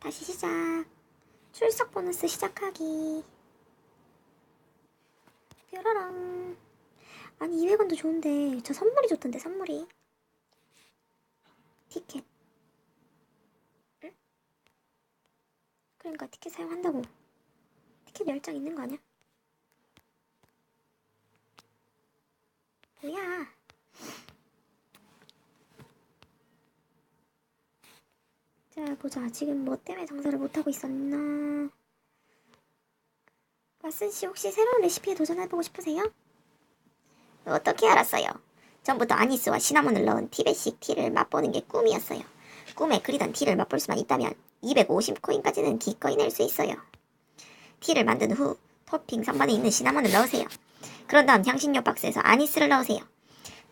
다시 시작. 출석 보너스 시작하기. 뾰라랑. 아니 200원도 좋은데 저 선물이 좋던데 선물이. 티켓. 응? 그러니까 티켓 사용한다고. 티켓 10장 있는 거 아니야? 뭐야. 자 보자. 지금 뭐 때문에 장사를 못하고 있었나. 왓슨씨 혹시 새로운 레시피에 도전해보고 싶으세요? 어떻게 알았어요? 전부터 아니스와 시나몬을 넣은 티베식 티를 맛보는 게 꿈이었어요. 꿈에 그리던 티를 맛볼 수만 있다면 250코인까지는 기꺼이 낼 수 있어요. 티를 만든 후 토핑 선반에 있는 시나몬을 넣으세요. 그런 다음 향신료 박스에서 아니스를 넣으세요.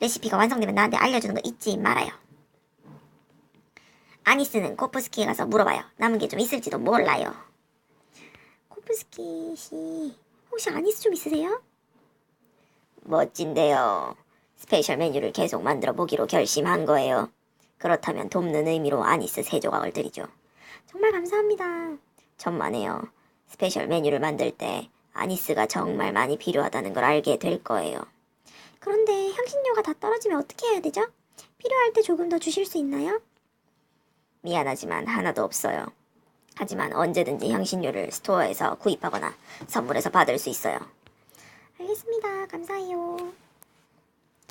레시피가 완성되면 나한테 알려주는 거 잊지 말아요. 아니스는 코프스키에 가서 물어봐요. 남은 게 좀 있을지도 몰라요. 코프스키 씨 혹시 아니스 좀 있으세요? 멋진데요. 스페셜 메뉴를 계속 만들어 보기로 결심한 거예요. 그렇다면 돕는 의미로 아니스 3조각을 드리죠. 정말 감사합니다. 천만에요. 스페셜 메뉴를 만들 때 아니스가 정말 많이 필요하다는 걸 알게 될 거예요. 그런데 향신료가 다 떨어지면 어떻게 해야 되죠? 필요할 때 조금 더 주실 수 있나요? 미안하지만 하나도 없어요. 하지만 언제든지 향신료를 스토어에서 구입하거나 선물해서 받을 수 있어요. 알겠습니다. 감사해요.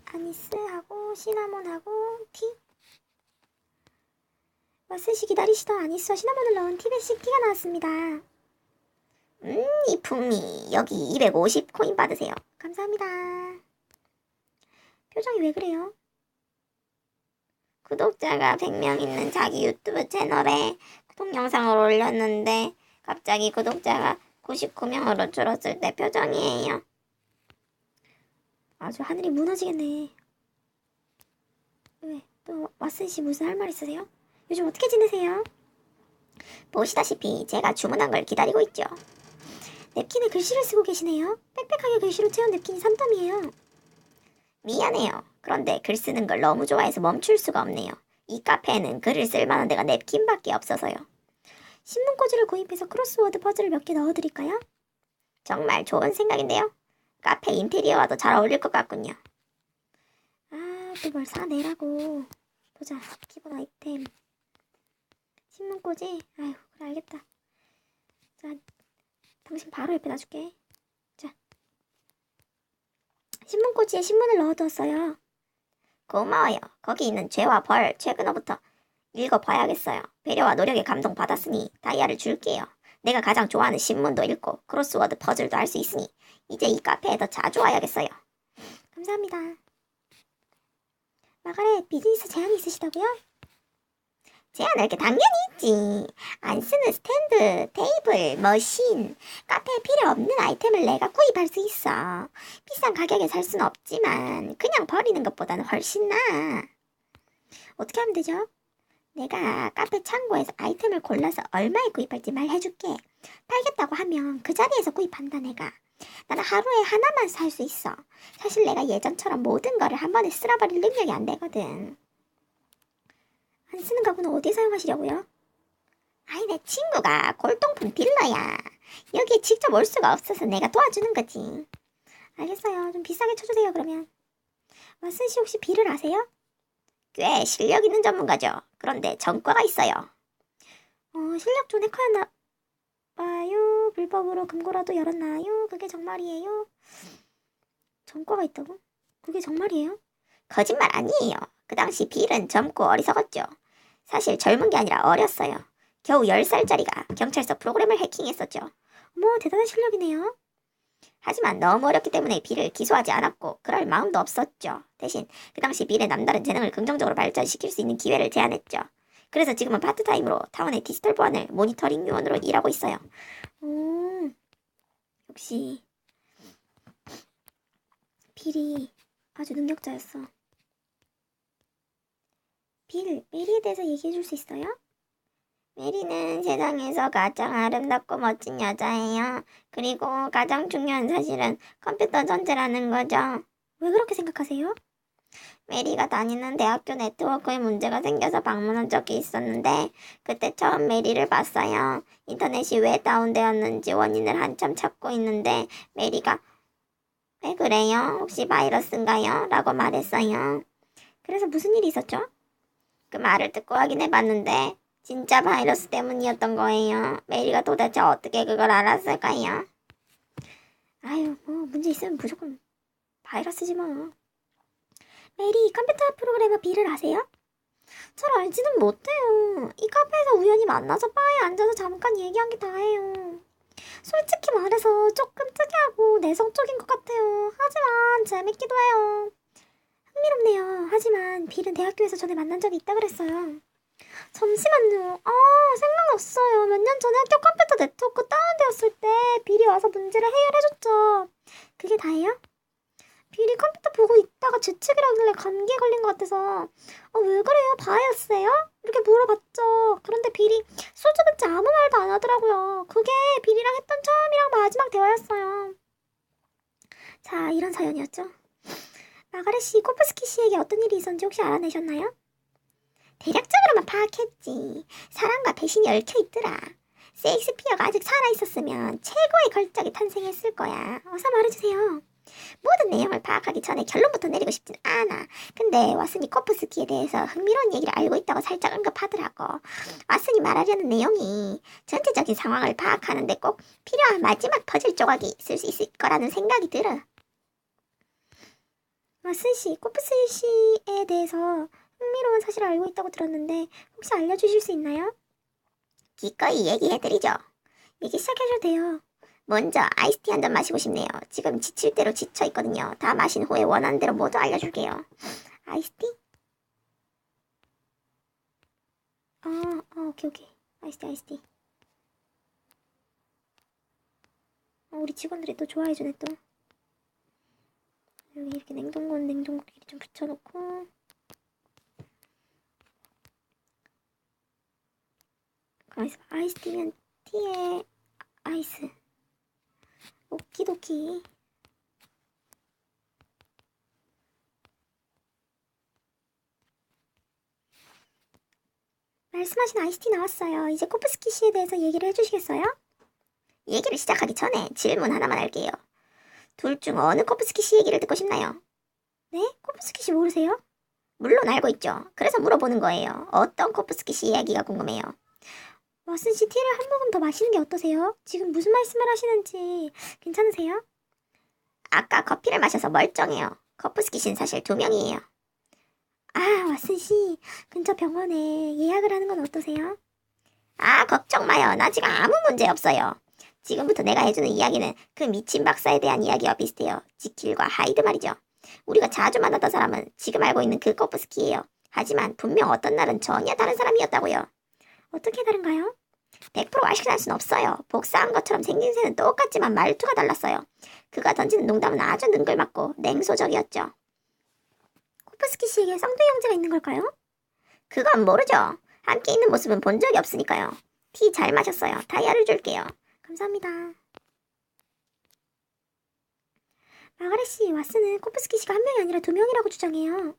아니스하고 시나몬하고 티. 왓슨씨 기다리시던 아니스와 시나몬을 넣은 티베식 티가 나왔습니다. 이 풍미. 여기 250코인 받으세요. 감사합니다. 표정이 왜 그래요? 구독자가 100명 있는 자기 유튜브 채널에 구독 영상을 올렸는데 갑자기 구독자가 99명으로 줄었을 때 표정이에요. 아주 하늘이 무너지겠네. 왜? 또 왓슨씨 무슨 할 말 있으세요? 요즘 어떻게 지내세요? 보시다시피 제가 주문한 걸 기다리고 있죠. 냅킨에 글씨를 쓰고 계시네요. 빽빽하게 글씨로 채운 냅킨이 3덤이에요. 미안해요. 그런데 글 쓰는 걸 너무 좋아해서 멈출 수가 없네요. 이 카페에는 글을 쓸 만한 데가 냅킨밖에 없어서요. 신문꽂이를 구입해서 크로스워드 퍼즐을 몇 개 넣어드릴까요? 정말 좋은 생각인데요. 카페 인테리어와도 잘 어울릴 것 같군요. 아, 또 뭘 사내라고. 보자. 기본 아이템. 신문꽂이. 아휴, 그래 알겠다. 자, 당신 바로 옆에 놔줄게. 자. 신문꽂이에 신문을 넣어두었어요. 고마워요. 거기 있는 죄와 벌 최근어부터 읽어봐야겠어요. 배려와 노력에 감동받았으니 다이아를 줄게요. 내가 가장 좋아하는 신문도 읽고 크로스워드 퍼즐도 할 수 있으니 이제 이 카페에 더 자주 와야겠어요. 감사합니다. 마가렛, 비즈니스 제안이 있으시다고요? 제안할 게 당연히 있지. 안 쓰는 스탠드, 테이블, 머신, 카페에 필요 없는 아이템을 내가 구입할 수 있어. 비싼 가격에 살 수는 없지만 그냥 버리는 것보다는 훨씬 나아. 어떻게 하면 되죠? 내가 카페 창고에서 아이템을 골라서 얼마에 구입할지 말해줄게. 팔겠다고 하면 그 자리에서 구입한다 내가. 나는 하루에 하나만 살 수 있어. 사실 내가 예전처럼 모든 거를 한 번에 쓸어버릴 능력이 안 되거든. 안 쓰는 가구는 어디에 사용하시려고요? 아이 내 친구가 골동품 딜러야. 여기에 직접 올 수가 없어서 내가 도와주는 거지. 알겠어요. 좀 비싸게 쳐주세요 그러면. 왓슨씨 혹시 비를 아세요? 꽤 실력 있는 전문가죠. 그런데 전과가 있어요. 실력 좋은 해커였나 봐요. 불법으로 금고라도 열었나요? 그게 정말이에요? 전과가 있다고? 그게 정말이에요? 거짓말 아니에요. 그 당시 빌은 젊고 어리석었죠. 사실 젊은 게 아니라 어렸어요. 겨우 10살짜리가 경찰서 프로그램을 해킹했었죠. 어머 대단한 실력이네요. 하지만 너무 어렸기 때문에 빌을 기소하지 않았고 그럴 마음도 없었죠. 대신 그 당시 빌의 남다른 재능을 긍정적으로 발전시킬 수 있는 기회를 제안했죠. 그래서 지금은 파트타임으로 타운의 디지털 보안을 모니터링 요원으로 일하고 있어요. 역시 빌이 아주 능력자였어. 빌, 메리에 대해서 얘기해 줄 수 있어요? 메리는 세상에서 가장 아름답고 멋진 여자예요. 그리고 가장 중요한 사실은 컴퓨터 전체라는 거죠. 왜 그렇게 생각하세요? 메리가 다니는 대학교 네트워크에 문제가 생겨서 방문한 적이 있었는데 그때 처음 메리를 봤어요. 인터넷이 왜 다운되었는지 원인을 한참 찾고 있는데 메리가 왜 그래요? 혹시 바이러스인가요? 라고 말했어요. 그래서 무슨 일이 있었죠? 그 말을 듣고 확인해봤는데 진짜 바이러스 때문이었던 거예요. 메리가 도대체 어떻게 그걸 알았을까요? 아유, 뭐 문제 있으면 무조건 바이러스지 뭐. 메리, 컴퓨터 프로그래머 비를 아세요? 잘 알지는 못해요. 이 카페에서 우연히 만나서 바에 앉아서 잠깐 얘기한 게 다예요. 솔직히 말해서 조금 특이하고 내성적인 것 같아요. 하지만 재밌기도 해요. 흥미롭네요. 하지만 빌은 대학교에서 전에 만난 적이 있다 그랬어요. 잠시만요. 생각났어요. 몇 년 전에 학교 컴퓨터 네트워크 다운되었을 때 빌이 와서 문제를 해결해줬죠. 그게 다예요? 빌이 컴퓨터 보고 있다가 재채기라길래 감기에 걸린 것 같아서 왜 그래요? 바이러스예요? 이렇게 물어봤죠. 그런데 빌이 수줍은지 아무 말도 안 하더라고요. 그게 빌이랑 했던 처음이랑 마지막 대화였어요. 자, 이런 사연이었죠. 마가렛 씨, 코프스키 씨에게 어떤 일이 있었는지 혹시 알아내셨나요? 대략적으로만 파악했지. 사랑과 배신이 얽혀있더라. 셰익스피어가 아직 살아있었으면 최고의 걸작이 탄생했을 거야. 어서 말해주세요. 모든 내용을 파악하기 전에 결론부터 내리고 싶진 않아. 근데 왓슨이 코프스키에 대해서 흥미로운 얘기를 알고 있다고 살짝 언급하더라고. 왓슨이 말하려는 내용이 전체적인 상황을 파악하는데 꼭 필요한 마지막 퍼즐 조각이 있을 수 있을 거라는 생각이 들어. 왓슨 씨, 코프스키 씨에 대해서 흥미로운 사실을 알고 있다고 들었는데 혹시 알려주실 수 있나요? 기꺼이 얘기해드리죠. 얘기 시작해줘도 돼요. 먼저 아이스티 한 잔 마시고 싶네요. 지금 지칠 대로 지쳐있거든요. 다 마신 후에 원하는 대로 모두 알려줄게요. 아이스티? 오케이. 아이스티. 우리 직원들이 또 좋아해주네 또. 여기 이렇게 냉동고끼리 좀 붙여놓고. 아이스티면 티에 아이스. 오키도키. 말씀하신 아이스티 나왔어요. 이제 코프스키 씨에 대해서 얘기를 해주시겠어요? 얘기를 시작하기 전에 질문 하나만 할게요. 둘 중 어느 코프스키 씨 얘기를 듣고 싶나요? 네? 코프스키 씨 모르세요? 물론 알고 있죠. 그래서 물어보는 거예요. 어떤 코프스키 씨 이야기가 궁금해요. 왓슨 씨 티를 한 모금 더 마시는 게 어떠세요? 지금 무슨 말씀을 하시는지 괜찮으세요? 아까 커피를 마셔서 멀쩡해요. 코프스키 씨는 사실 2명이에요. 왓슨 씨, 근처 병원에 예약을 하는 건 어떠세요? 걱정 마요. 나 지금 아무 문제 없어요. 지금부터 내가 해주는 이야기는 그 미친 박사에 대한 이야기와 비슷해요. 지킬과 하이드 말이죠. 우리가 자주 만났던 사람은 지금 알고 있는 그 코프스키예요. 하지만 분명 어떤 날은 전혀 다른 사람이었다고요. 어떻게 다른가요? 100% 확실할 순 없어요. 복사한 것처럼 생긴 새는 똑같지만 말투가 달랐어요. 그가 던지는 농담은 아주 능글맞고 냉소적이었죠. 코프스키 씨에게 쌍둥이 형제가 있는 걸까요? 그건 모르죠. 함께 있는 모습은 본 적이 없으니까요. 티 잘 마셨어요. 다이아를 줄게요. 감사합니다. 마가렛 씨, 왓슨은 코프스키 씨가 한 명이 아니라 2명이라고 주장해요.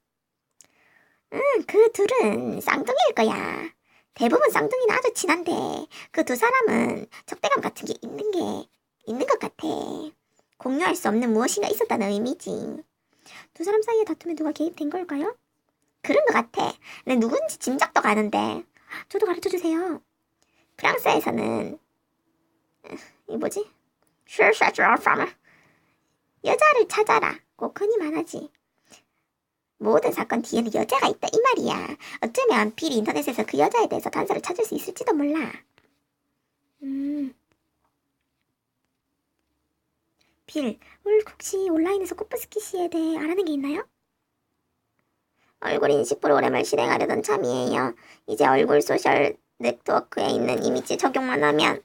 그 둘은 쌍둥이일 거야. 대부분 쌍둥이는 아주 친한데 그 두 사람은 적대감 같은 게 있는 것 같아. 공유할 수 없는 무엇인가 있었다는 의미지. 두 사람 사이에 다툼에 누가 개입된 걸까요? 그런 것 같아. 근데 누군지 짐작도 가는데. 저도 가르쳐주세요. 프랑스에서는 이 뭐지? 여자를 찾아라. 꼭 흔히 말하지. 모든 사건 뒤에는 여자가 있다 이 말이야. 어쩌면 빌이 인터넷에서 그 여자에 대해서 단서를 찾을 수 있을지도 몰라. 빌, 혹시 온라인에서 코프스키 씨에 대해 알아낸 게 있나요? 얼굴 인식 프로그램을 실행하려던 참이에요. 이제 얼굴 소셜 네트워크에 있는 이미지 적용만 하면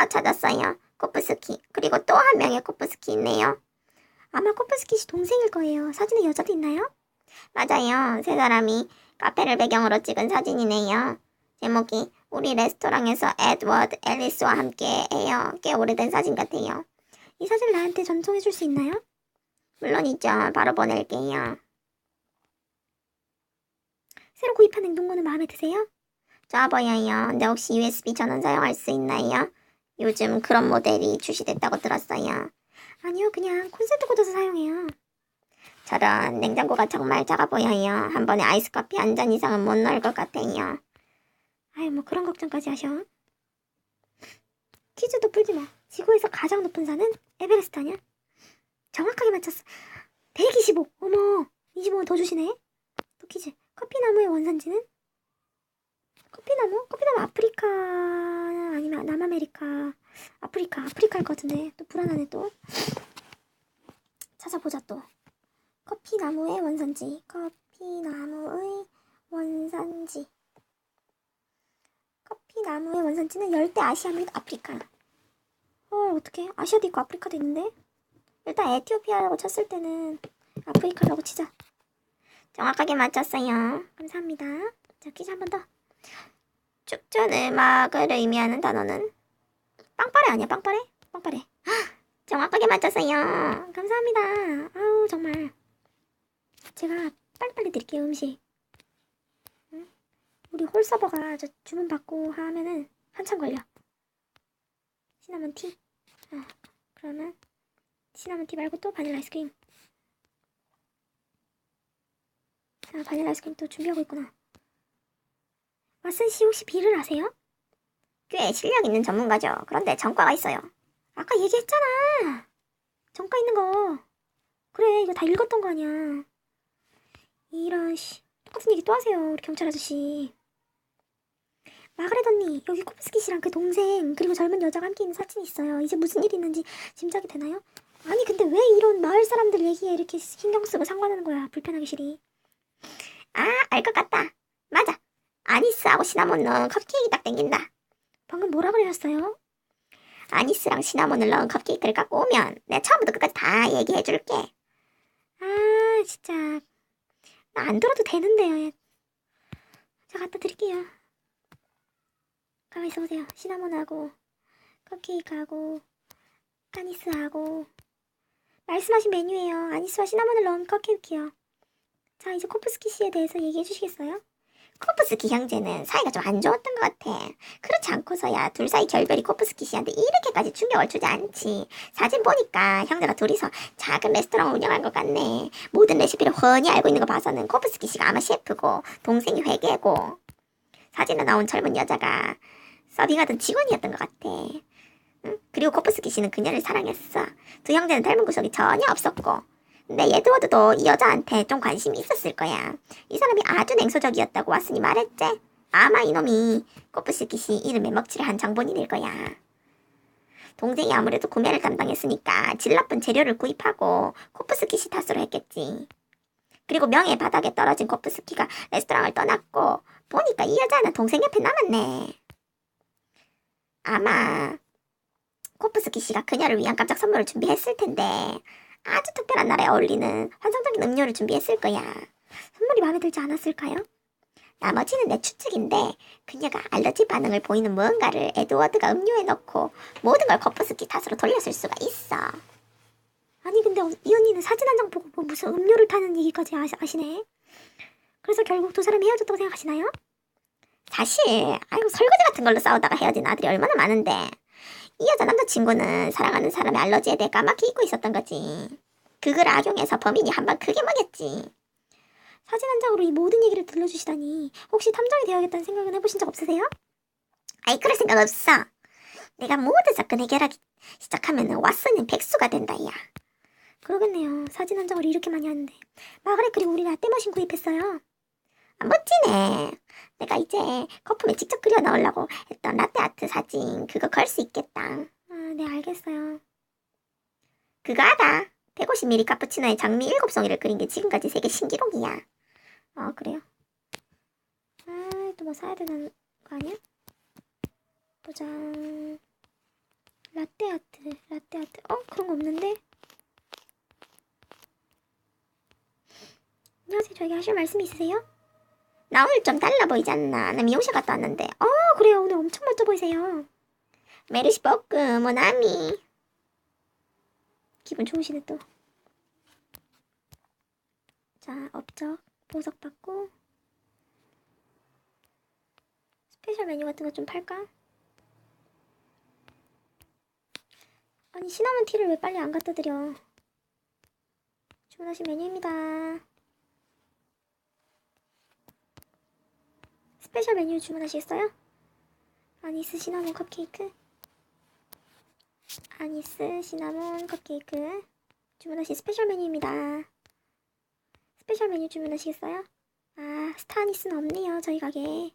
찾았어요. 코프스키. 그리고 또 한 명의 코프스키 있네요. 아마 코프스키 씨 동생일 거예요. 사진에 여자도 있나요? 맞아요. 세 사람이 카페를 배경으로 찍은 사진이네요. 제목이 우리 레스토랑에서 에드워드 앨리스와 함께해요. 꽤 오래된 사진 같아요. 이 사진을 나한테 전송해 줄 수 있나요? 물론이죠. 바로 보낼게요. 새로 구입한 냉동고는 마음에 드세요? 좋아 보여요. 근데 혹시 USB 전원 사용할 수 있나요? 요즘 그런 모델이 출시됐다고 들었어요. 아니요, 그냥 콘센트 꽂아서 사용해요. 저런 냉장고가 정말 작아 보여요. 한 번에 아이스 커피 한 잔 이상은 못 넣을 것 같아요. 아유, 뭐 그런 걱정까지 하셔. 퀴즈도 풀지 마. 지구에서 가장 높은 산은 에베레스트 아니야? 정확하게 맞췄어. 125. 어머, 25원 더 주시네. 또 퀴즈. 커피나무의 원산지는? 커피나무 아프리카 아니면 남아메리카? 아프리카일 것 같은데. 또 불안하네 또. 찾아보자 또. 커피나무의 원산지. 커피나무의 원산지는 열대 아시아 및 아프리카. 어떡해. 아시아도 있고 아프리카도 있는데? 일단 에티오피아라고 쳤을 때는 아프리카라고 치자. 정확하게 맞췄어요. 감사합니다. 자, 퀴즈 한 번 더. 축전 음악을 의미하는 단어는? 빵빠레 아니야, 빵빠레? 빵빠레. 정확하게 맞췄어요. 감사합니다. 아우, 정말. 제가 빨리빨리 드릴게요, 음식. 응? 우리 홀서버가 저 주문 받고 하면은 한참 걸려. 시나몬 티. 그러면 시나몬 티 말고 또 바닐라 아이스크림. 자, 바닐라 아이스크림 또 준비하고 있구나. 왓슨 씨 혹시 비를 아세요? 꽤 실력 있는 전문가죠. 그런데 전과가 있어요. 아까 얘기했잖아. 전과 있는 거. 그래, 이거 다 읽었던 거 아니야. 이런 똑같은 얘기 또 하세요, 우리 경찰 아저씨. 마그렛 언니, 여기 코프스키 씨랑 그 동생 그리고 젊은 여자가 함께 있는 사진이 있어요. 이제 무슨 일이 있는지 짐작이 되나요? 아니 근데 왜 이런 마을 사람들 얘기에 이렇게 신경 쓰고 상관하는 거야, 불편하게 싫이. 알 것 같다. 맞아. 아니스하고 시나몬 넣은 컵케이크 딱 땡긴다. 방금 뭐라 그러셨어요? 아니스랑 시나몬을 넣은 컵케이크를 갖고 오면 내가 처음부터 끝까지 다 얘기해줄게. 진짜 나 안 들어도 되는데요. 자, 갖다 드릴게요. 가만히 있어보세요. 시나몬하고 컵케이크하고 아니스하고 말씀하신 메뉴예요. 아니스와 시나몬을 넣은 컵케이크요. 자, 이제 코프스키 씨에 대해서 얘기해 주시겠어요? 코프스키 형제는 사이가 좀 안 좋았던 것 같아. 그렇지 않고서야 둘 사이 결별이 코프스키 씨한테 이렇게까지 충격을 주지 않지. 사진 보니까 형제가 둘이서 작은 레스토랑을 운영한 것 같네. 모든 레시피를 훤히 알고 있는 거 봐서는 코프스키 씨가 아마 셰프고 동생이 회계고 사진에 나온 젊은 여자가 서빙하던 직원이었던 것 같아. 응? 그리고 코프스키 씨는 그녀를 사랑했어. 두 형제는 닮은 구석이 전혀 없었고. 근데 에드워드도 이 여자한테 좀 관심이 있었을 거야. 이 사람이 아주 냉소적이었다고 왓슨이 말했지? 아마 이놈이 코프스키 씨 이름에 먹칠을 한 장본인일 거야. 동생이 아무래도 구매를 담당했으니까 질 나쁜 재료를 구입하고 코프스키 씨 탓으로 했겠지. 그리고 명예 바닥에 떨어진 코프스키가 레스토랑을 떠났고 보니까 이 여자는 동생 옆에 남았네. 아마 코프스키 씨가 그녀를 위한 깜짝 선물을 준비했을 텐데 아주 특별한 날에 어울리는 환상적인 음료를 준비했을 거야. 선물이 마음에 들지 않았을까요? 나머지는 내 추측인데 그녀가 알러지 반응을 보이는 무언가를 에드워드가 음료에 넣고 모든 걸 코프스키 탓으로 돌렸을 수가 있어. 아니 근데 이 언니는 사진 한 장 보고 뭐 무슨 음료를 타는 얘기까지 아시네. 그래서 결국 두 사람이 헤어졌다고 생각하시나요? 사실 아이고 설거지 같은 걸로 싸우다가 헤어진 아들이 얼마나 많은데 이 여자 남자친구는 사랑하는 사람의 알러지에 대해 까맣게 잊고 있었던 거지. 그걸 악용해서 범인이 한 방 크게 먹였지. 사진 한 장으로 이 모든 얘기를 들려주시다니 혹시 탐정이 되어야겠다는 생각은 해보신 적 없으세요? 아이 그럴 생각 없어. 내가 모든 사건 해결하기 시작하면은 왓슨은 백수가 된다 야. 그러겠네요. 사진 한 장을 이렇게 많이 하는데. 마그렛 그리고 우리 라떼머신 구입했어요. 멋지네. 내가 이제 거품에 직접 그려 넣으려고 했던 라떼아트 사진 그거 걸 수 있겠다. 네 알겠어요. 그거 알아? 150ml 카푸치노에 장미 7송이를 그린 게 지금까지 세계 신기록이야. 그래요? 또 뭐 사야 되는 거 아니야? 보자. 라떼아트. 그런 거 없는데? 안녕하세요. 저에게 하실 말씀 있으세요? 나 오늘 좀 달라 보이지 않나? 나 미용실 갔다 왔는데. 그래요. 오늘 엄청 멋져 보이세요. 메르시 볶음, 모나미. 기분 좋으시네 또. 자, 업적, 보석 받고. 스페셜 메뉴 같은 거 좀 팔까? 아니 시나몬 티를 왜 빨리 안 갖다 드려? 주문하신 메뉴입니다. 스페셜 메뉴 주문하시겠어요? 아니스 시나몬 컵케이크. 아니스 시나몬 컵케이크 주문하신 스페셜 메뉴입니다. 스페셜 메뉴 주문하시겠어요? 아, 스타 아니스는 없네요, 저희 가게에.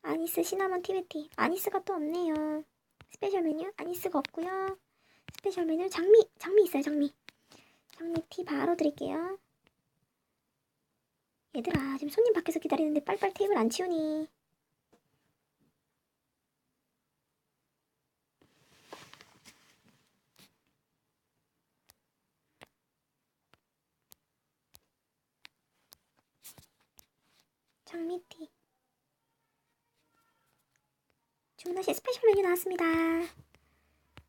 아니스 시나몬 티베티. 아니스가 또 없네요. 스페셜 메뉴 아니스가 없고요. 스페셜 메뉴 장미 있어요, 장미 티 바로 드릴게요. 얘들아, 지금 손님 밖에서 기다리는데 빨빨 테이블 안 치우니. 장미티 주문하신 스페셜 메뉴 나왔습니다.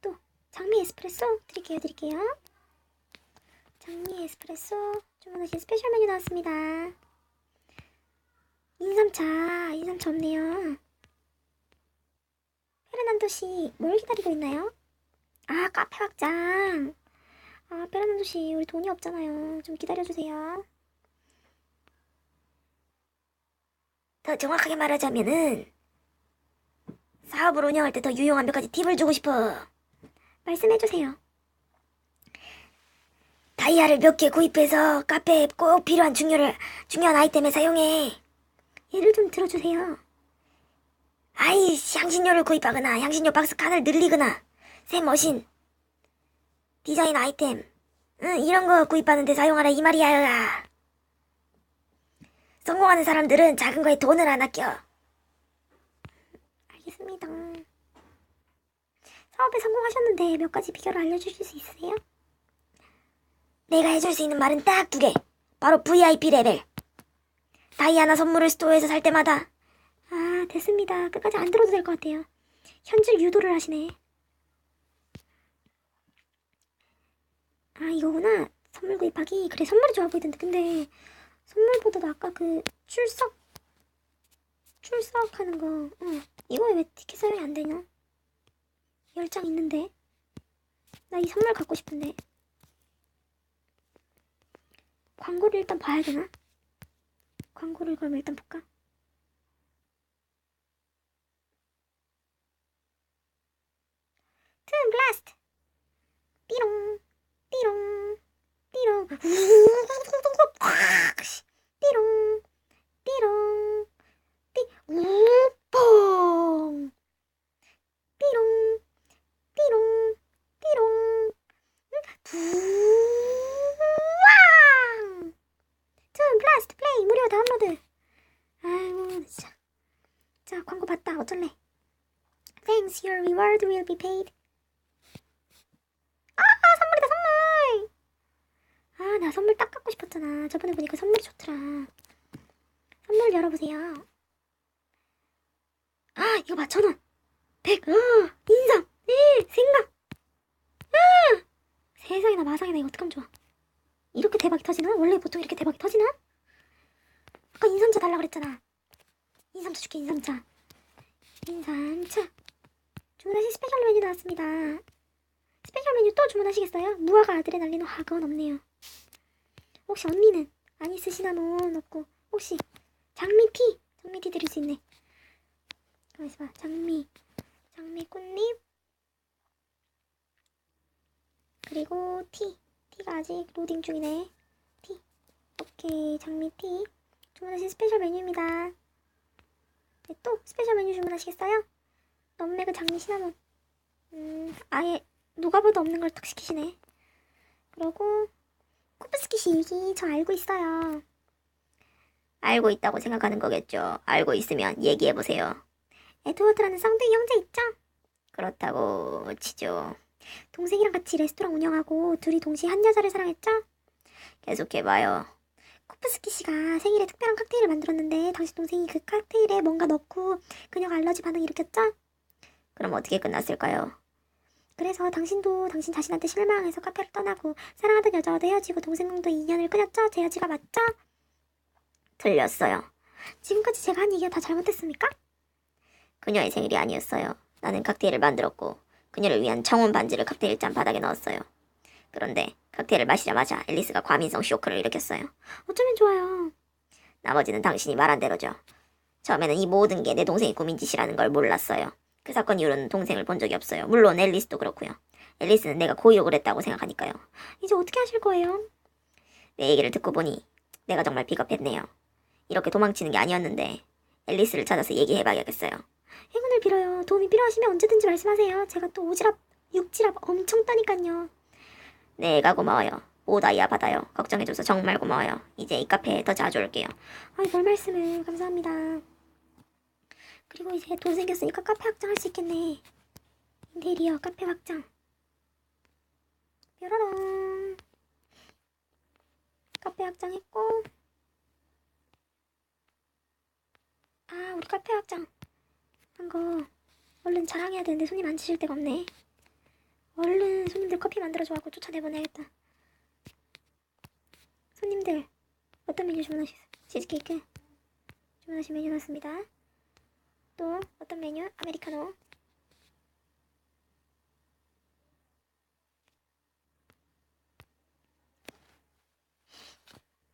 또 장미 에스프레소 드릴게요. 장미 에스프레소 주문하신 스페셜 메뉴 나왔습니다. 인삼차 없네요. 페르난도씨 뭘 기다리고 있나요? 아, 카페 확장. 아, 페르난도씨 우리 돈이 없잖아요. 좀 기다려주세요. 더 정확하게 말하자면은 사업을 운영할 때 더 유용한 몇 가지 팁을 주고 싶어. 말씀해주세요. 다이아를 몇 개 구입해서 카페에 꼭 필요한 중요한 아이템에 사용해. 예를 좀 들어주세요. 아이, 향신료를 구입하거나 향신료 박스 칸을 늘리거나 새 머신, 디자인 아이템, 이런 거 구입하는데 사용하라 이 말이야. 성공하는 사람들은 작은 거에 돈을 안 아껴. 알겠습니다. 사업에 성공하셨는데 몇 가지 비결을 알려주실 수 있으세요? 내가 해줄 수 있는 말은 딱 2개. 바로 VIP 레벨. 다이아나 선물을 스토어에서 살 때마다. 아, 됐습니다. 끝까지 안 들어도 될 것 같아요. 현질 유도를 하시네. 아, 이거구나. 선물 구입하기. 그래, 선물이 좋아 보이던데. 근데 선물보다도 아까 그 출석하는 거. 이거 왜 티켓 사용이 안 되냐? 10장 있는데. 나 이 선물 갖고 싶은데. 광고를 일단 봐야 되나? 광고를 그럼 일단 볼까? 튼 블라스트! 띠롱! 띠롱! 띠롱! 띠롱! 띠롱! 우퐁! 띠롱! 띠롱! 띠롱! 부왕! 튼 블라스트 플레이 무료 다운로드. 아이고 진짜. 자, 광고 봤다. 어쩔래? Thanks, your reward will be paid. 아, 선물이다, 선물. 아, 나 선물 딱 갖고 싶었잖아. 저번에 보니까 선물이 좋더라. 선물 열어보세요. 아, 이거 봐, 1,000원. 100, 인삼, 생강. 세상에나 마상에나 이거 어떡하면 좋아. 이렇게 대박이 터지나? 원래 보통 이렇게 대박이 터지나? 아까 인삼차 달라 그랬잖아. 인삼차 줄게, 인삼차. 인삼차. 주문하신 스페셜 메뉴 나왔습니다. 스페셜 메뉴 또 주문하시겠어요? 무화과 아드레날린. 와, 그건 없네요. 혹시 언니는 아니스 시나몬 없고 혹시 장미티 드릴 수 있네. 가만있어 봐. 장미 꽃잎 그리고 티가 아직 로딩 중이네. 티. 오케이, 장미티 주문하신 스페셜 메뉴입니다. 네, 또 스페셜 메뉴 주문하시겠어요? 넘맥은 장미 시나몬. 아예 누가 봐도 없는 걸 탁 시키시네. 그러고 쿠프스키 시기 저 알고 있어요. 알고 있다고 생각하는 거겠죠. 알고 있으면 얘기해보세요. 에드워드라는 쌍둥이 형제 있죠? 그렇다고 치죠. 동생이랑 같이 레스토랑 운영하고 둘이 동시에 한 여자를 사랑했죠? 계속해봐요. 쿠프스키 씨가 생일에 특별한 칵테일을 만들었는데 당신 동생이 그 칵테일에 뭔가 넣고 그녀가 알러지 반응 일으켰죠? 그럼 어떻게 끝났을까요? 그래서 당신도 당신 자신한테 실망해서 카페를 떠나고 사랑하던 여자와도 헤어지고 동생도 인연을 끊었죠? 제 여지가 맞죠? 틀렸어요. 지금까지 제가 한 얘기가 다 잘못됐습니까? 그녀의 생일이 아니었어요. 나는 칵테일을 만들었고 그녀를 위한 청혼 반지를 칵테일 잔 바닥에 넣었어요. 그런데 칵테일을 마시자마자 앨리스가 과민성 쇼크를 일으켰어요. 어쩌면 좋아요. 나머지는 당신이 말한 대로죠. 처음에는 이 모든 게 내 동생이 꾸민 짓이라는 걸 몰랐어요. 그 사건 이후로는 동생을 본 적이 없어요. 물론 앨리스도 그렇고요. 앨리스는 내가 고의욕을 했다고 생각하니까요. 이제 어떻게 하실 거예요? 내 얘기를 듣고 보니 내가 정말 비겁했네요. 이렇게 도망치는 게 아니었는데 앨리스를 찾아서 얘기해봐야겠어요. 행운을 빌어요. 도움이 필요하시면 언제든지 말씀하세요. 제가 또 오지랖, 육지랖 엄청 떠니깐요. 네, 애가 고마워요. 오다이아 받아요. 걱정해줘서 정말 고마워요. 이제 이 카페에 더 자주 올게요. 아이, 별 말씀을. 감사합니다. 그리고 이제 돈 생겼으니까 카페 확장할 수 있겠네. 인테리어 카페 확장. 뾰로롱. 카페 확장했고, 아, 우리 카페 확장 한 거 얼른 자랑해야 되는데 손님 안 치실 데가 없네. 얼른 손님들 커피 만들어줘갖고 쫓아내보내야겠다. 손님들 어떤 메뉴 주문하셨어요? 치즈케이크 주문하신 메뉴 나왔습니다. 또 어떤 메뉴? 아메리카노.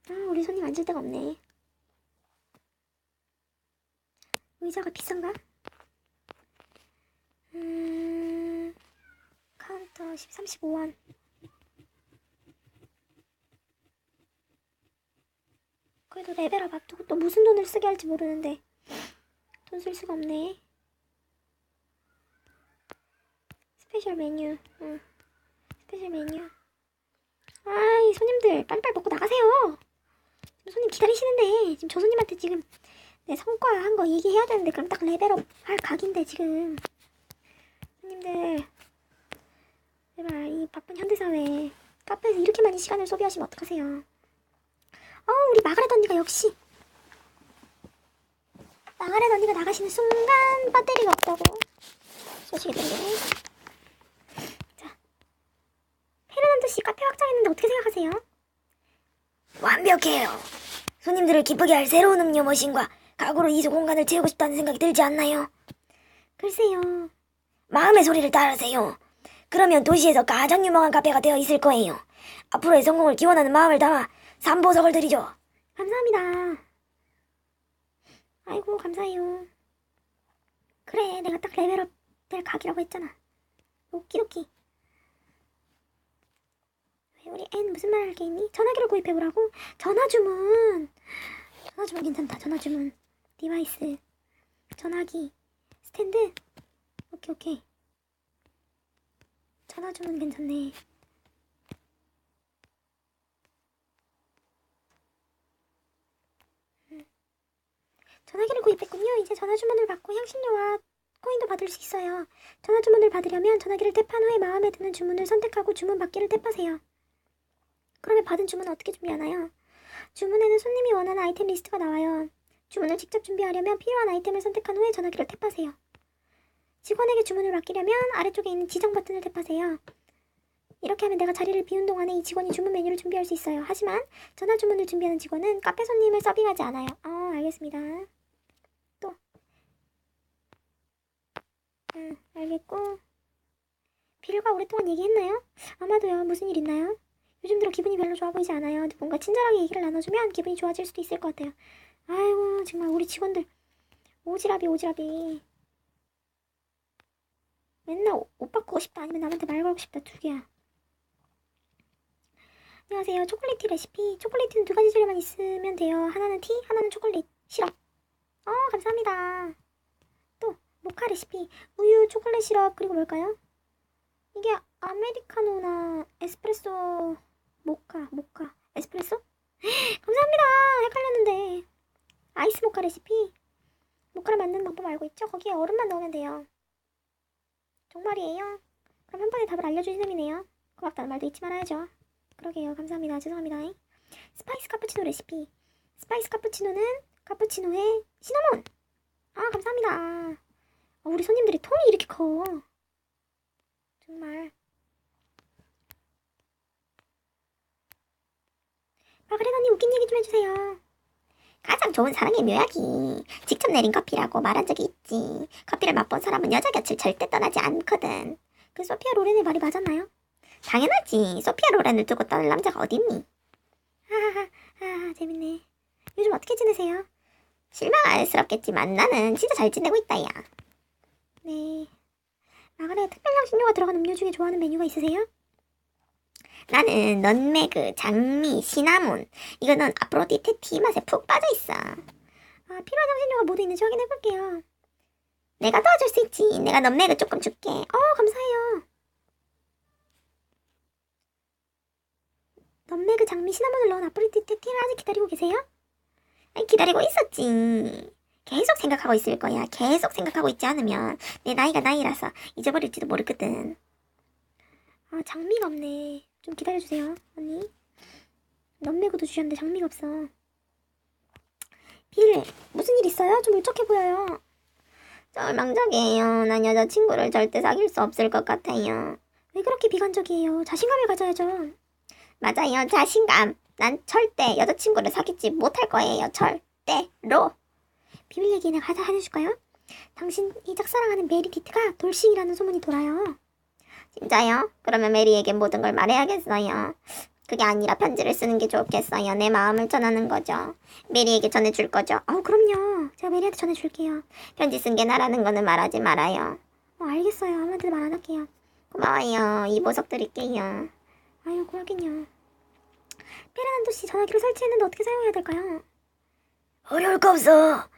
아, 우리 손님 앉을 데가 없네. 의자가 비싼가? 카운터 35원. 그래도 레벨업 앞두고 또 무슨 돈을 쓰게 할지 모르는데 돈 쓸 수가 없네. 스페셜 메뉴. 스페셜 메뉴. 아이, 손님들 빨리빨리 먹고 나가세요. 지금 손님 기다리시는데 지금 저 손님한테 지금 내 성과 한 거 얘기해야 되는데 그럼 딱 레벨업 할 각인데 지금. 손님들 제발 이 바쁜 현대사회에 카페에서 이렇게 많이 시간을 소비하시면 어떡하세요. 우리 마가렛 언니가 역시 마가렛 언니가 나가시는 순간 배터리가 없다고 소식이 들리네. 자, 페르난도 씨 카페 확장했는데 어떻게 생각하세요? 완벽해요. 손님들을 기쁘게 할 새로운 음료 머신과 가구로 이소 공간을 채우고 싶다는 생각이 들지 않나요? 글쎄요. 마음의 소리를 따르세요. 그러면 도시에서 가장 유명한 카페가 되어 있을 거예요. 앞으로의 성공을 기원하는 마음을 담아 삼보석을 드리죠. 감사합니다. 아이고, 감사해요. 그래, 내가 딱 레벨업 될 각이라고 했잖아. 오키도키. 왜 우리 앤 무슨 말 할 게 있니? 전화기를 구입해보라고? 전화주문. 전화주문 괜찮다. 전화주문. 디바이스. 전화기. 스탠드. 오케이. 전화주문 괜찮네. 전화기를 구입했군요. 이제 전화주문을 받고 향신료와 코인도 받을 수 있어요. 전화주문을 받으려면 전화기를 탭한 후에 마음에 드는 주문을 선택하고 주문 받기를 탭하세요. 그러면 받은 주문은 어떻게 준비하나요? 주문에는 손님이 원하는 아이템 리스트가 나와요. 주문을 직접 준비하려면 필요한 아이템을 선택한 후에 전화기를 탭하세요. 직원에게 주문을 맡기려면 아래쪽에 있는 지정 버튼을 탭하세요. 이렇게 하면 내가 자리를 비운 동안에 이 직원이 주문 메뉴를 준비할 수 있어요. 하지만 전화 주문을 준비하는 직원은 카페 손님을 서빙하지 않아요. 알겠습니다. 또. 알겠고. 빌과 오랫동안 얘기했나요? 아마도요. 무슨 일 있나요? 요즘 들어 기분이 별로 좋아 보이지 않아요. 뭔가 친절하게 얘기를 나눠주면 기분이 좋아질 수도 있을 것 같아요. 아이고, 정말 우리 직원들 오지랖이 맨날 옷 바꾸고 싶다 아니면 남한테 말 걸고 싶다 두 개야. 안녕하세요. 초콜릿 레시피. 초콜릿은 두 가지 재료만 있으면 돼요. 하나는 티, 하나는 초콜릿 시럽. 감사합니다. 또 모카 레시피. 우유, 초콜릿 시럽, 그리고 뭘까요? 이게 아메리카노나 에스프레소. 모카, 에스프레소? 감사합니다. 헷갈렸는데. 아이스 모카 레시피. 모카를 만드는 방법 알고 있죠? 거기에 얼음만 넣으면 돼요. 정말이에요? 그럼 한 번에 답을 알려주신 셈이네요. 고맙다는 말도 잊지 말아야죠. 그러게요. 감사합니다. 죄송합니다. 스파이스 카푸치노 레시피. 스파이스 카푸치노는 카푸치노에 시나몬. 감사합니다. 우리 손님들이 통이 이렇게 커. 정말. 마그렛 언니 웃긴 얘기 좀 해주세요. 가장 좋은 사랑의 묘약이 직접 내린 커피라고 말한 적이 있지. 커피를 맛본 사람은 여자 곁을 절대 떠나지 않거든. 그 소피아 로렌의 말이 맞았나요? 당연하지. 소피아 로렌을 두고 떠날 남자가 어딨니? 하하하, 재밌네. 요즘 어떻게 지내세요? 실망스럽겠지만 나는 진짜 잘 지내고 있다, 야. 네. 마가렛 특별 향신료가 들어간 음료 중에 좋아하는 메뉴가 있으세요? 나는 넌메그, 장미, 시나몬. 이거는 아프로디테 티 맛에 푹 빠져있어. 필요한 향신료가 모두 있는지 확인해볼게요. 내가 도와줄 수 있지. 내가 넌메그 조금 줄게. 감사해요. 넌메그, 장미, 시나몬을 넣은 아프로디테 티를 아직 기다리고 계세요? 아니, 기다리고 있었지. 계속 생각하고 있을 거야. 계속 생각하고 있지 않으면 내 나이가 나이라서 잊어버릴지도 모르거든. 장미가 없네. 좀 기다려주세요, 언니. 넌메그도 주셨는데 장미가 없어. 빌, 무슨 일 있어요? 좀 울적해 보여요. 쫄망적이에요. 난 여자친구를 절대 사귈 수 없을 것 같아요. 왜 그렇게 비관적이에요? 자신감을 가져야죠. 맞아요, 자신감. 난 절대 여자친구를 사귀지 못할 거예요. 절대로. 비밀 얘기 내가 하나 해줄까요? 당신이 짝사랑하는 메리디트가 돌싱이라는 소문이 돌아요. 진짜요? 그러면 메리에게 모든 걸 말해야겠어요. 그게 아니라 편지를 쓰는 게 좋겠어요. 내 마음을 전하는 거죠. 메리에게 전해줄 거죠? 그럼요. 제가 메리한테 전해줄게요. 편지 쓴 게 나라는 거는 말하지 말아요. 알겠어요. 아무한테도 말 안 할게요. 고마워요. 이 보석 드릴게요. 아유, 고맙긴요. 페르난도 씨, 전화기를 설치했는데 어떻게 사용해야 될까요? 어려울 거 없어.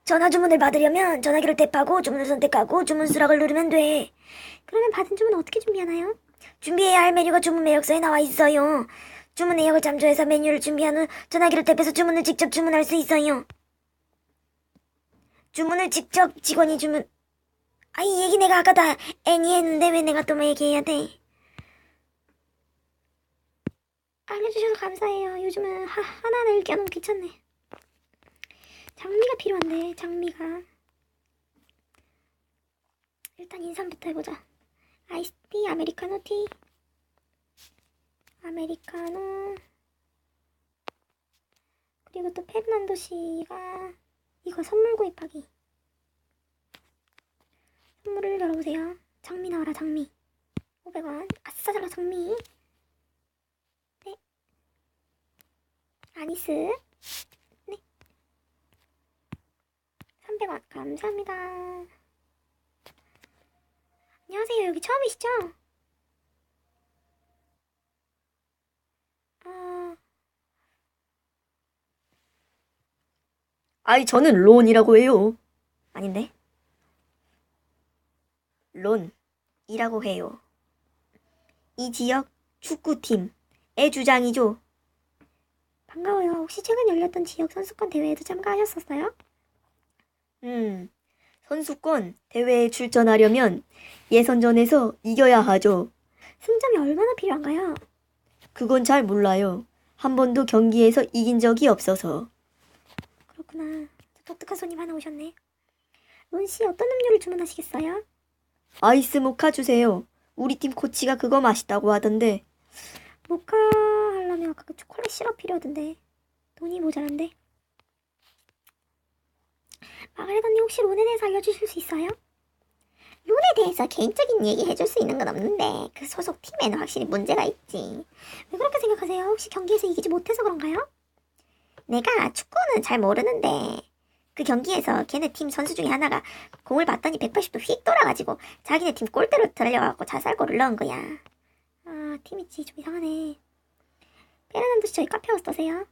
전화 주문을 받으려면 전화기를 탭하고 주문을 선택하고 주문 수락을 누르면 돼. 그러면 받은 주문은 어떻게 준비하나요? 준비해야 할 메뉴가 주문 매력서에 나와 있어요. 주문 내역을 참조해서 메뉴를 준비한 후 전화기를 탭해서 주문을 직접 주문할 수 있어요. 주문을 직접 직원이 주문... 이 얘기 내가 아까 다 애니 했는데 왜 내가 또 얘기해야 돼? 알려주셔서 감사해요. 요즘은 하나하나 읽기가 너무 귀찮네. 장미가 필요한데, 장미가. 일단 인삼부터 해보자. 아이스티, 아메리카노 티. 아메리카노. 그리고 또 페르난도 씨가 이거 선물 구입하기. 선물을 열어보세요. 장미 나와라, 장미. 500원. 아싸, 잘라, 장미. 네. 아니스. 네. 300원. 감사합니다. 안녕하세요. 여기 처음이시죠? 저는 론이라고 해요. 아닌데? 론이라고 해요. 이 지역 축구팀의 주장이죠. 반가워요. 혹시 최근 열렸던 지역 선수권 대회에도 참가하셨었어요? 선수권 대회에 출전하려면 예선전에서 이겨야 하죠. 승점이 얼마나 필요한가요? 그건 잘 몰라요. 한 번도 경기에서 이긴 적이 없어서. 그렇구나. 독특한 손님 하나 오셨네. 론씨, 어떤 음료를 주문하시겠어요? 아이스 모카 주세요. 우리 팀 코치가 그거 맛있다고 하던데. 모카 하려면 아까 그 초콜릿 시럽 필요하던데. 돈이 모자란데. 마가렛 언니, 혹시 론에 대해서 알려주실 수 있어요? 론에 대해서 개인적인 얘기 해줄 수 있는 건 없는데 그 소속 팀에는 확실히 문제가 있지. 왜 그렇게 생각하세요? 혹시 경기에서 이기지 못해서 그런가요? 내가 축구는 잘 모르는데 그 경기에서 걔네 팀 선수 중에 하나가 공을 봤더니 180도 휙 돌아가지고 자기네 팀 골대로 들려갖고 자살골을 넣은 거야. 팀이 좀 이상하네. 페르난도 씨, 저희 카페 어떠세요?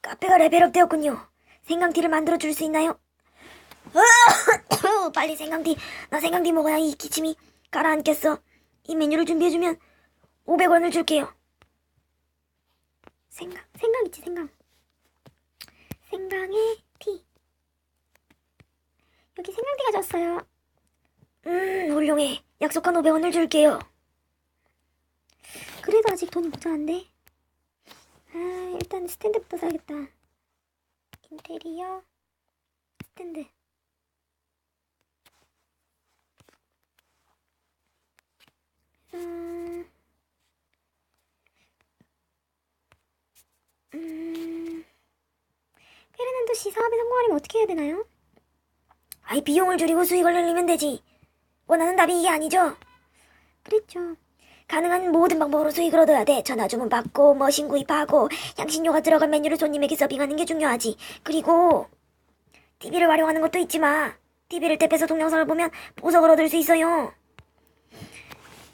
카페가 레벨업 되었군요. 생강티를 만들어줄 수 있나요? 빨리 생강티. 나 생강티 먹어야 이 기침이 가라앉겠어. 이 메뉴를 준비해주면 500원을 줄게요. 생강 있지, 생강. 생강에 티. 여기 생강티가 졌어요. 훌륭해. 약속한 500원을 줄게요. 그래도 아직 돈이 모자란데. 일단 스탠드부터 사야겠다. 인테리어 스탠드. 사업에 성공하려면 어떻게 해야 되나요? 아이, 비용을 줄이고 수익을 늘리면 되지. 원하는 답이 이게 아니죠? 그랬죠. 가능한 모든 방법으로 수익을 얻어야 돼. 전화 주문 받고, 머신 구입하고, 향신료가 들어간 메뉴를 손님에게 서빙하는 게 중요하지. 그리고 TV를 활용하는 것도 잊지 마. TV를 탭해서 동영상을 보면 보석을 얻을 수 있어요.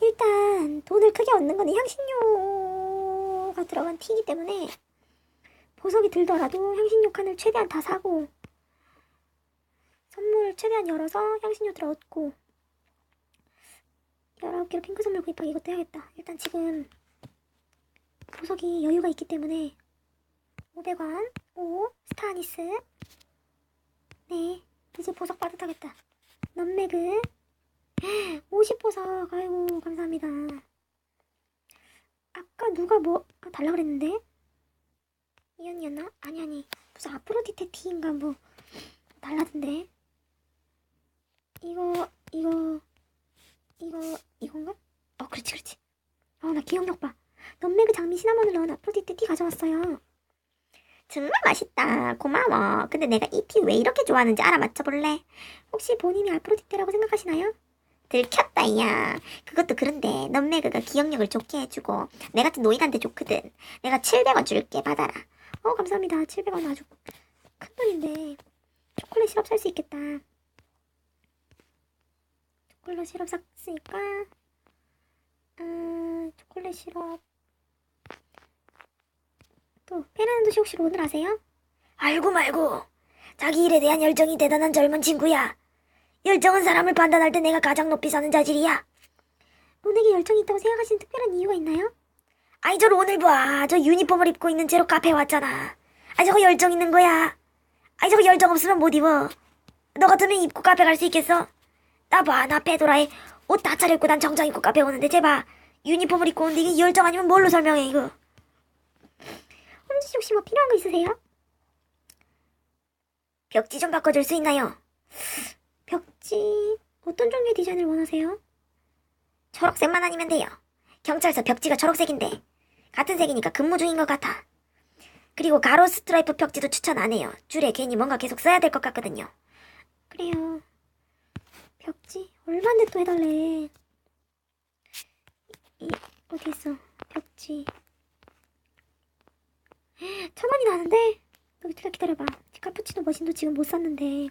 일단 돈을 크게 얻는 거는 향신료가 들어간 티이기 때문에 보석이 들더라도 향신료 칸을 최대한 다 사고 선물을 최대한 열어서 향신료들을 얻고 19개로 핑크 선물 구입하기 이것도 해야겠다. 일단 지금 보석이 여유가 있기 때문에 500원 5 스타니스 네 이제 보석 빠듯하겠다. 넘매그 50보석 아이고 감사합니다. 아까 누가 뭐 달라 그랬는데 이 언니였나? 아니 무슨 아프로디테 티인가 뭐 달라던데 이건가? 그렇지 나 기억력 봐. 넘매그 장미 시나몬을 넣은 아프로디테 티 가져왔어요. 정말 맛있다. 고마워. 근데 내가 이 티 왜 이렇게 좋아하는지 알아맞혀볼래? 혹시 본인이 아프로디테라고 생각하시나요? 들켰다 야. 그것도 그런데 넘매그가 기억력을 좋게 해주고 내 같은 노인한테 좋거든. 내가 700원 줄게. 받아라. 감사합니다. 700원 아주 큰 돈인데 초콜릿 시럽 살 수 있겠다. 초콜릿 시럽 샀으니까 초콜릿 시럽 또 페르난도 씨 혹시 론을 아세요? 알고 말고. 자기 일에 대한 열정이 대단한 젊은 친구야. 열정은 사람을 판단할 때 내가 가장 높이 사는 자질이야. 론에게 열정이 있다고 생각하시는 특별한 이유가 있나요? 아이, 저 오늘 봐. 저 유니폼을 입고 있는 채로 카페에 왔잖아. 아이, 저거 열정 있는 거야. 아이, 저거 열정 없으면 못 입어. 너 같으면 입고 카페 갈 수 있겠어? 나 봐. 나 페도라에 옷 다 차려입고 난 정장 입고 카페 오는데 쟤봐. 유니폼을 입고 오는데 이게 열정 아니면 뭘로 설명해 이거. 홈즈씨 혹시 뭐 필요한 거 있으세요? 벽지 좀 바꿔줄 수 있나요? 벽지 어떤 종류의 디자인을 원하세요? 초록색만 아니면 돼요. 경찰서 벽지가 초록색인데 같은 색이니까 근무 중인 것 같아. 그리고 가로 스트라이프 벽지도 추천 안 해요. 줄에 괜히 뭔가 계속 써야 될 것 같거든요. 그래요. 벽지 얼마인데 또 해달래. 어디 있어? 벽지 1,000원이 나는데? 여기 기다려봐. 카푸치노 머신도 지금 못 샀는데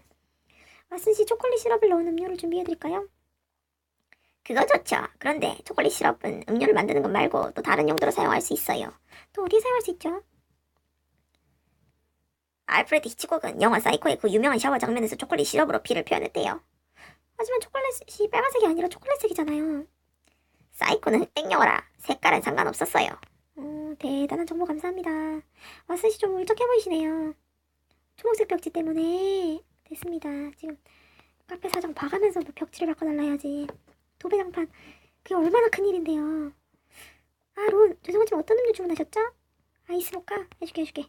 왓슨씨 초콜릿 시럽을 넣은 음료를 준비해드릴까요? 그거 좋죠. 그런데 초콜릿 시럽은 음료를 만드는 것 말고 또 다른 용도로 사용할 수 있어요. 또 어디에 사용할 수 있죠? 알프레드 히치콕은 영화 사이코의 그 유명한 샤워 장면에서 초콜릿 시럽으로 피를 표현했대요. 하지만 초콜릿이 빨간색이 아니라 초콜릿색이잖아요. 사이코는 흑백 영화라 색깔은 상관없었어요. 대단한 정보 감사합니다. 왓슨씨 좀 울적해 보이시네요. 초록색 벽지 때문에 됐습니다. 지금 카페 사장 봐가면서 뭐 벽지를 바꿔달라 해야지. 도배장판 그게 얼마나 큰일인데요. 론 죄송하지만 어떤 음료 주문하셨죠? 아이스 모카 해줄게.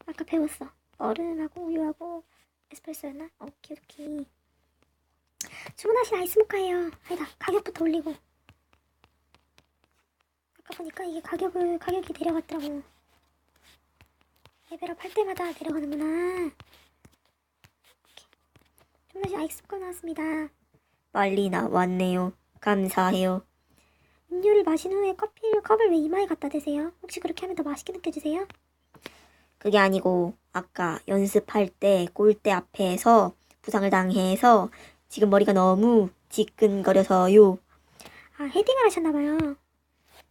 아까 배웠어. 얼음하고 우유하고 에스프레소였나? 오케이. 주문하신 아이스 모카예요. 아니다 가격부터 올리고. 아까 보니까 이게 가격이 내려갔더라고. 레벨업 할 때마다 내려가는구나. 주문하신 아이스 모카 나왔습니다. 빨리 나왔네요. 감사해요. 음료를 마신 후에 컵을 왜 이마에 갖다 대세요? 혹시 그렇게 하면 더 맛있게 느껴지세요? 그게 아니고 아까 연습할 때 골대 앞에서 부상을 당해서 지금 머리가 너무 지끈거려서요. 헤딩을 하셨나봐요.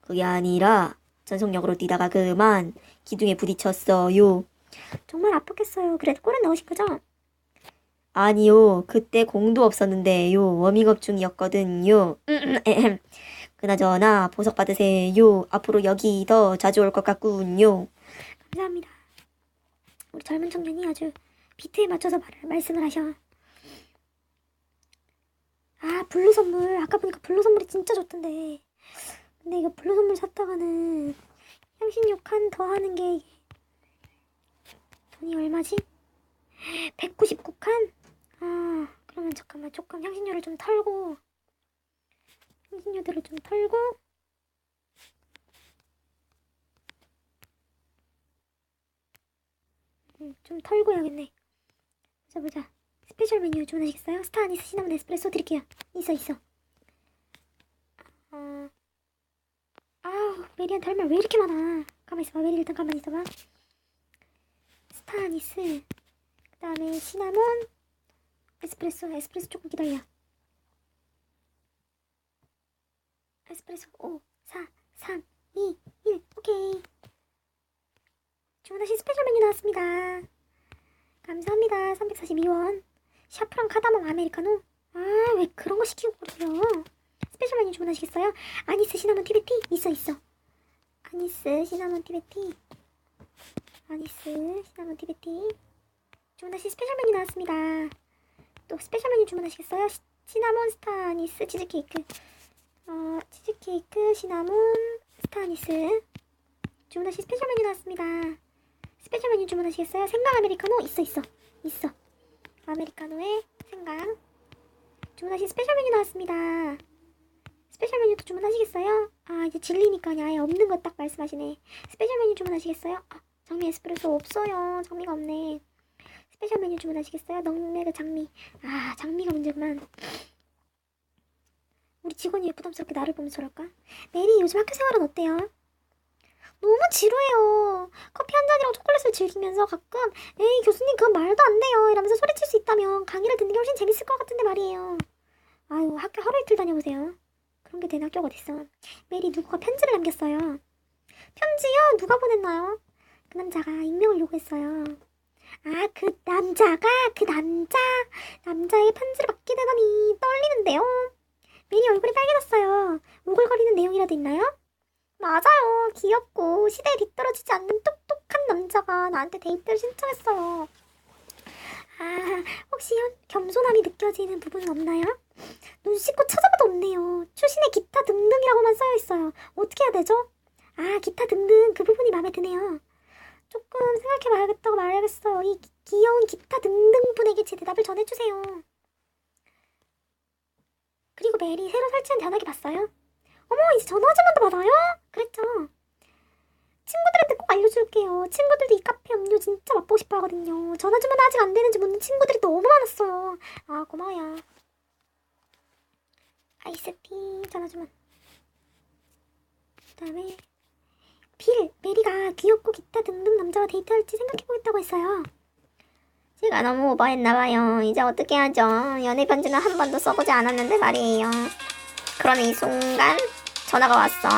그게 아니라 전속력으로 뛰다가 그만 기둥에 부딪혔어요. 정말 아팠겠어요. 그래도 골은 넣으신 거죠? 아니요. 그때 공도 없었는데요. 워밍업 중이었거든요. 그나저나 보석 받으세요. 앞으로 여기 더 자주 올 것 같군요. 감사합니다. 우리 젊은 청년이 아주 비트에 맞춰서 말씀을 하셔. 블루 선물. 아까 보니까 블루 선물이 진짜 좋던데. 근데 이거 블루 선물 샀다가는 향신료 칸 더 하는 게 돈이 얼마지? 199칸? 그러면 잠깐만 조금 향신료들을 좀 털고 좀 털고 해야겠네. 자, 보자. 스페셜 메뉴 주문하시겠어요? 스타 아니스 시나몬 에스프레소 드릴게요. 있어. 아우, 메리한테 할 말 왜 이렇게 많아. 가만히 있어봐. 메리 일단 가만히 있어봐. 스타 아니스, 그 다음에 시나몬 에스프레소 조금 기다려. 에스프레소 5, 4, 3, 2, 1. 오케이. 주문하신 스페셜 메뉴 나왔습니다. 감사합니다. 342원. 샤프랑 카다몬 아메리카노. 아, 왜 그런 거 시키고 그러세요? 스페셜 메뉴 주문하시겠어요? 아니스 시나몬 티베티? 있어. 아니스 시나몬 티베티. 주문하신 스페셜 메뉴 나왔습니다. 또 스페셜 메뉴 주문하시겠어요? 시나몬 스타 아니스 치즈케이크. 치즈케이크 시나몬 스타 아니스. 주문하신 스페셜 메뉴 나왔습니다. 스페셜 메뉴 주문하시겠어요? 생강 아메리카노? 있어. 아메리카노에 생강. 주문하신 스페셜 메뉴 나왔습니다. 스페셜 메뉴도 주문하시겠어요? 아, 이제 질리니까 아예 없는 거 딱 말씀하시네. 스페셜 메뉴 주문하시겠어요? 장미 에스프레소 없어요. 장미가 없네. 스페셜 메뉴 주문하시겠어요? 넉메그 장미. 아, 장미가 문제구만. 우리 직원이 왜 부담스럽게 나를 보면서 저럴까? 메리, 요즘 학교 생활은 어때요? 너무 지루해요. 커피 한 잔이랑 초콜릿을 즐기면서 가끔 에이 교수님 그건 말도 안 돼요 이러면서 소리칠 수 있다면 강의를 듣는 게 훨씬 재밌을 것 같은데 말이에요. 아유, 학교 하루 이틀 다녀보세요. 그런 게 되는 학교가 어딨어. 메리, 누구가 편지를 남겼어요. 편지요? 누가 보냈나요? 그 남자가 익명을 요구했어요. 아, 그 남자의 편지를 받게 되다니 떨리는데요. 메리 얼굴이 빨개졌어요. 오글거리는 내용이라도 있나요? 맞아요. 귀엽고 시대에 뒤떨어지지 않는 똑똑한 남자가 나한테 데이트를 신청했어요. 아, 혹시 겸손함이 느껴지는 부분은 없나요? 눈 씻고 찾아봐도 없네요. 추신의 기타 등등이라고만 써여있어요. 어떻게 해야 되죠? 아, 기타 등등 그 부분이 마음에 드네요. 조금 생각해봐야겠다고 말해야겠어요. 이 귀여운 기타 등등 분에게 제 대답을 전해주세요. 그리고 메리, 새로 설치한 전화기 봤어요? 어머, 이제 전화하자마자 받아요? 그랬죠. 친구들한테 꼭 알려줄게요. 친구들도 이 카페 음료 진짜 맛보고 싶어 하거든요. 전화 주문 아직 안 되는지 묻는 친구들이 너무 많았어요. 아, 고마워요. 아이스티 전화 주문. 그 다음에 빌, 메리가 귀엽고 기타 등등 남자와 데이트할지 생각해보겠다고 했어요. 제가 너무 오버했나봐요. 이제 어떻게 하죠? 연애 편지는 한 번도 써보지 않았는데 말이에요. 그러는 이 순간 전화가 왔어.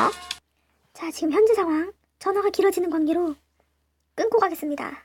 자, 지금 현재 상황. 전화가 길어지는 관계로 끊고 가겠습니다.